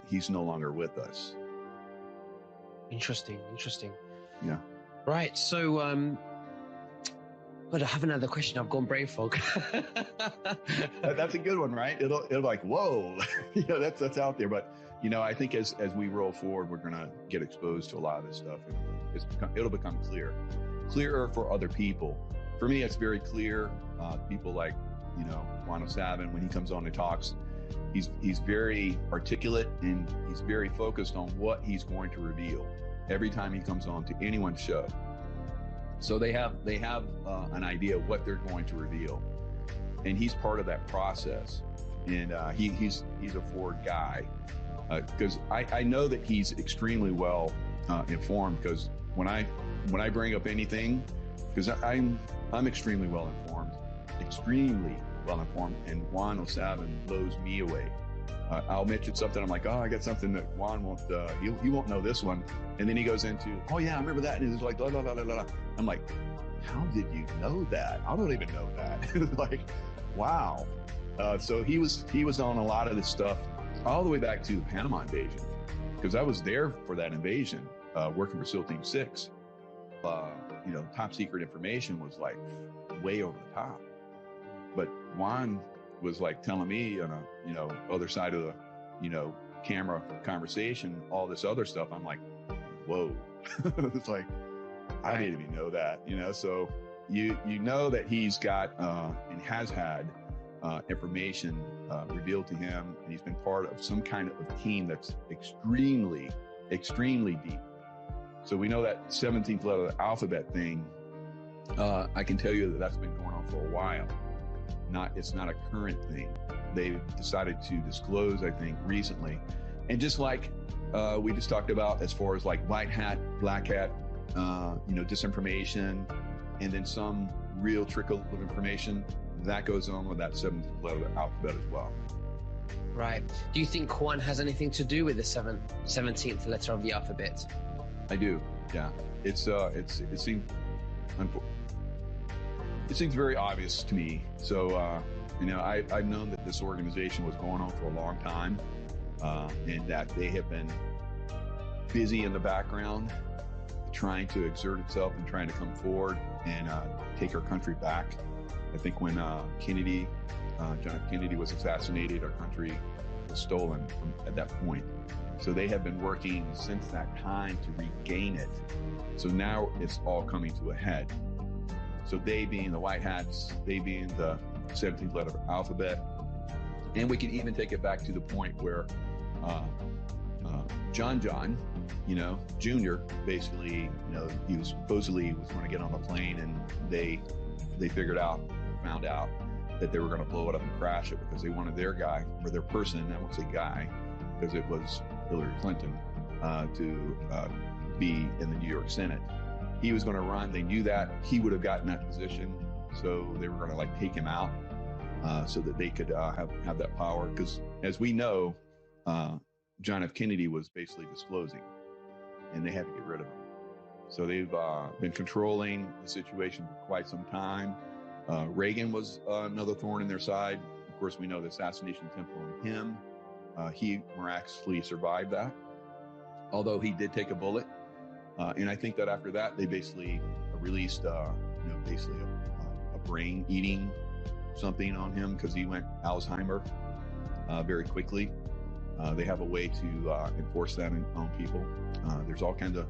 he's no longer with us. Interesting. Yeah. Right. So, but I have another question. I've gone brain fog. That's a good one, right? It'll like, whoa, that's out there. But I think as we roll forward, we're gonna get exposed to a lot of this stuff, and it'll become clearer for other people. For me, it's very clear. People like JuanO'Savin, when he comes on and talks, he's very articulate, and he's very focused on what he's going to reveal every time he comes on to anyone's show. So they have an idea of what they're going to reveal, and he's part of that process. And he's a forward guy, because I know that he's extremely well informed. Because when I bring up anything, because I'm extremely well informed, and JuanO'Savin blows me away. I'll mention something, I'm like, oh, I got something that Juan won't, he won't know this one. And then he goes into, oh yeah, I remember that. And he's like, blah, blah, blah, blah, blah. I'm like, how did you know that? I don't even know that. It's like, wow. So he was on a lot of this stuff all the way back to the Panama invasion, because I was there for that invasion, working for SEAL Team 6. Top secret information was like way over the top. But Juan was like telling me on a other side of the camera conversation, all this other stuff. I'm like, whoa. It's like, I didn't even know that. So you know that he's got and has had information revealed to him, and he's been part of some kind of team that's extremely deep. So we know that 17th letter of the alphabet thing, I can tell you that's been going on for a while. It's not a current thing. They've decided to disclose, I think, recently. And just like we just talked about, as far as like white hat, black hat, disinformation, and then some real trickle of information, that goes on with that 17th letter of the alphabet as well. Right. Do you think Juan has anything to do with the 17th letter of the alphabet? I do. Yeah. It seems very obvious to me. So, I've known that this organization was going on for a long time, and that they have been busy in the background trying to exert itself and trying to come forward and take our country back. I think when John F. Kennedy was assassinated, our country was stolen at that point. So they have been working since that time to regain it. So now it's all coming to a head. So they being the white hats, they being the 17th letter of the alphabet. And we can even take it back to the point where John, Jr., basically, he was supposedly going to get on a plane, and they found out that they were going to blow it up and crash it because they wanted their guy, or their person, I won't say guy, because it was Hillary Clinton, to be in the New York Senate. He was going to run. They knew that he would have gotten that position, so they were going to take him out so that they could have that power. Because as we know, John F. Kennedy was basically disclosing, and they had to get rid of him. So they've been controlling the situation for quite some time. Reagan was another thorn in their side. Of course, we know the assassination attempt on him. He miraculously survived that, although he did take a bullet. And I think that after that, they basically released, basically a brain eating something on him, because he went Alzheimer very quickly. They have a way to enforce that on people. There's all kinds of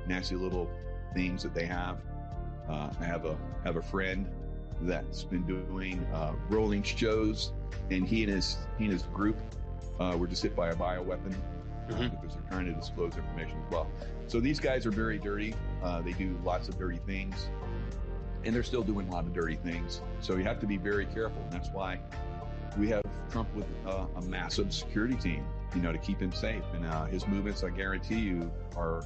nasty little things that they have. I have a friend that's been doing rolling shows, and he and his group were just hit by a bioweapon. Because they're trying to disclose information as well. So these guys are very dirty. They do lots of dirty things, and they're still doing a lot of dirty things. So you have to be very careful. And that's why we have Trump with a massive security team, to keep him safe. And his movements, I guarantee you, are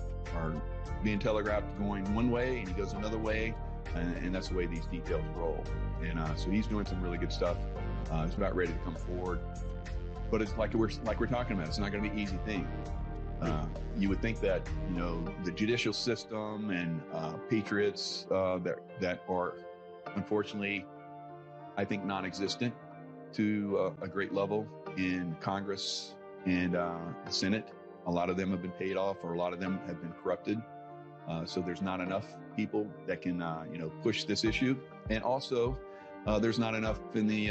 being telegraphed going one way, and he goes another way. And that's the way these details roll. And so he's doing some really good stuff. He's about ready to come forward. But it's like we're talking about, it's not going to be an easy thing. You would think that, the judicial system and patriots that are, unfortunately, I think, non-existent to a great level in Congress and the Senate. A lot of them have been paid off, or a lot of them have been corrupted. So there's not enough people that can, push this issue. And also, there's not enough in the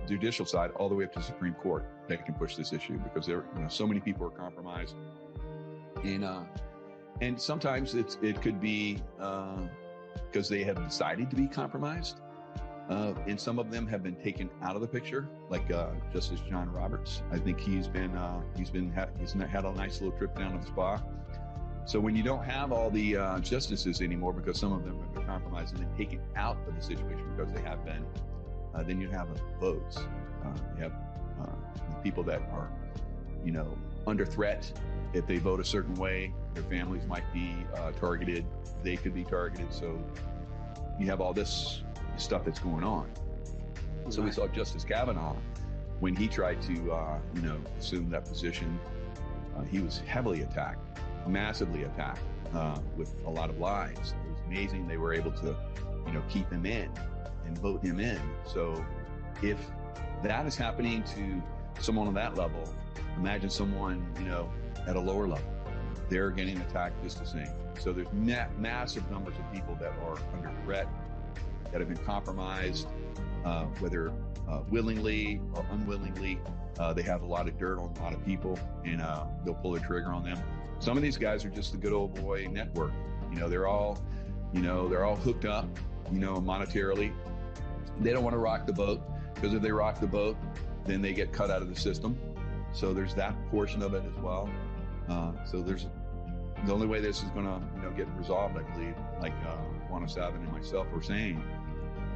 judicial side, all the way up to Supreme Court, that can push this issue, because there, so many people are compromised. And sometimes it could be because they have decided to be compromised. And some of them have been taken out of the picture, like Justice John Roberts. I think he's had a nice little trip down to the spa. So when you don't have all the justices anymore, because some of them have been compromised and then taken out of the situation because they have been, then you have votes. You have people that are, under threat. If they vote a certain way, their families might be targeted. They could be targeted. So you have all this stuff that's going on. So we saw Justice Kavanaugh, when he tried to, assume that position, he was heavily attacked, massively attacked, with a lot of lies. It was amazing they were able to, keep him in and vote him in. So if that is happening to someone on that level, imagine someone, at a lower level. They're getting attacked just the same. So there's massive numbers of people that are under threat, that have been compromised, whether willingly or unwillingly. They have a lot of dirt on a lot of people, and they'll pull the trigger on them. Some of these guys are just the good old boy network. They're all hooked up, monetarily. They don't want to rock the boat, because if they rock the boat, then they get cut out of the system. So there's that portion of it as well. So there's the only way this is going to, get resolved, I believe, like JuanO'Savin and myself were saying,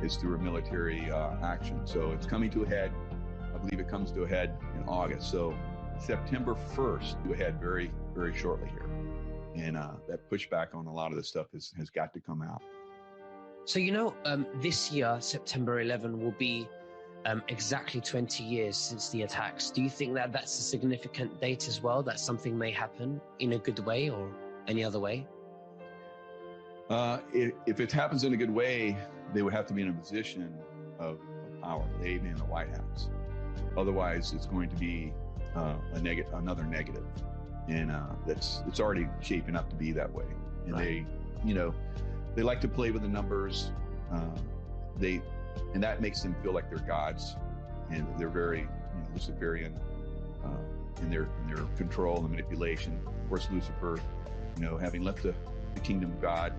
is through a military action. So it's coming to a head. I believe it comes to a head in August. So September 1st to a head very, very shortly here. And that pushback on a lot of this stuff has got to come out. So, this year, September 11 will be exactly 20 years since the attacks. Do you think that that's a significant date as well, that something may happen in a good way or any other way? If it happens in a good way, they would have to be in a position of power. They'd be in the White House. Otherwise, it's going to be another negative. And it's already shaping up to be that way. And right. They like to play with the numbers. And that makes them feel like they're gods, and they're very Luciferian in their control and manipulation. Of course, Lucifer, having left the kingdom of God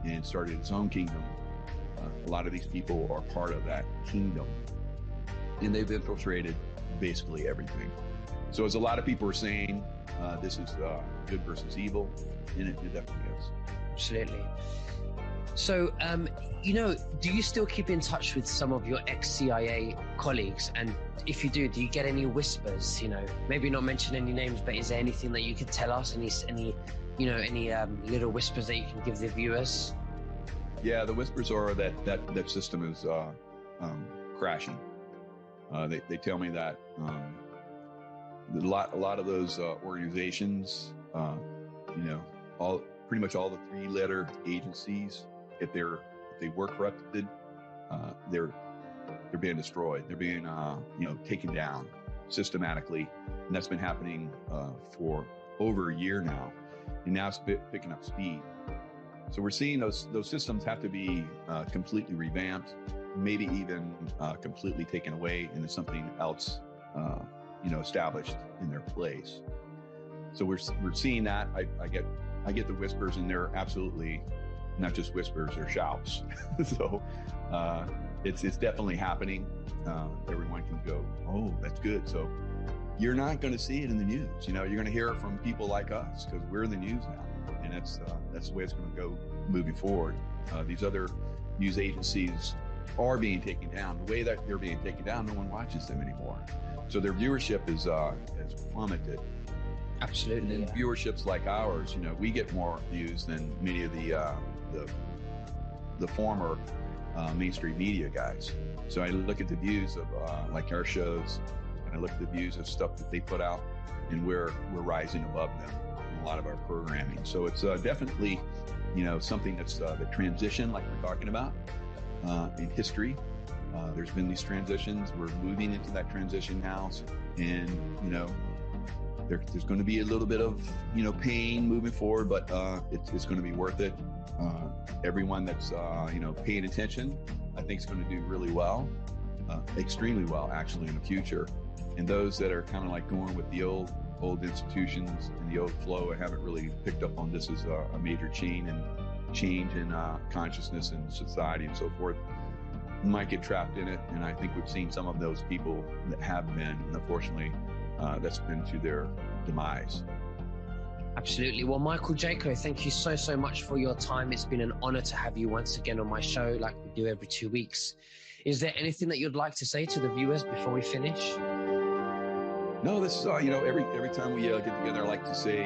and started his own kingdom, a lot of these people are part of that kingdom, and they've infiltrated basically everything. So as a lot of people are saying, this is good versus evil, and it definitely is. Absolutely. So, do you still keep in touch with some of your ex-CIA colleagues? And if you do you get any whispers, maybe not mention any names, but is there anything that you could tell us? Any little whispers that you can give the viewers? Yeah, the whispers are that system is crashing. They tell me that a lot of those organizations, pretty much all the three-letter agencies, if they were corrupted, they're being destroyed. They're being taken down systematically, and that's been happening for over a year now, and now it's picking up speed. So we're seeing those systems have to be completely revamped, maybe even completely taken away, and then something else established in their place. So we're seeing that. I get the whispers, and they're absolutely not just whispers, they're shouts. So it's definitely happening. Everyone can go, oh, that's good. So you're not going to see it in the news. You're going to hear it from people like us, because we're in the news now, and that's the way it's going to go moving forward. These other news agencies are being taken down. The way that they're being taken down, no one watches them anymore. So their viewership has plummeted. Absolutely. And viewerships like ours, we get more views than many of the former mainstream media guys. So I look at the views of like our shows, and I look at the views of stuff that they put out, and we're rising above them in a lot of our programming. So it's definitely, something that's the transition, like we're talking about in history. There's been these transitions. We're moving into that transition now, and there's going to be a little bit of, pain moving forward, but it's going to be worth it. Everyone that's, paying attention, I think is going to do really well, extremely well, actually, in the future. And those that are kind of like going with the old institutions and the old flow and haven't really picked up on this as a major change in consciousness and society and so forth, might get trapped in it. And I think we've seen some of those people that have been, and unfortunately, that's been to their demise. Absolutely. Well, Michael, Jaco, thank you so much for your time. It's been an honor to have you once again on my show, like we do every 2 weeks. Is there anything that you'd like to say to the viewers before we finish? No, this is, every time we get together, I like to say,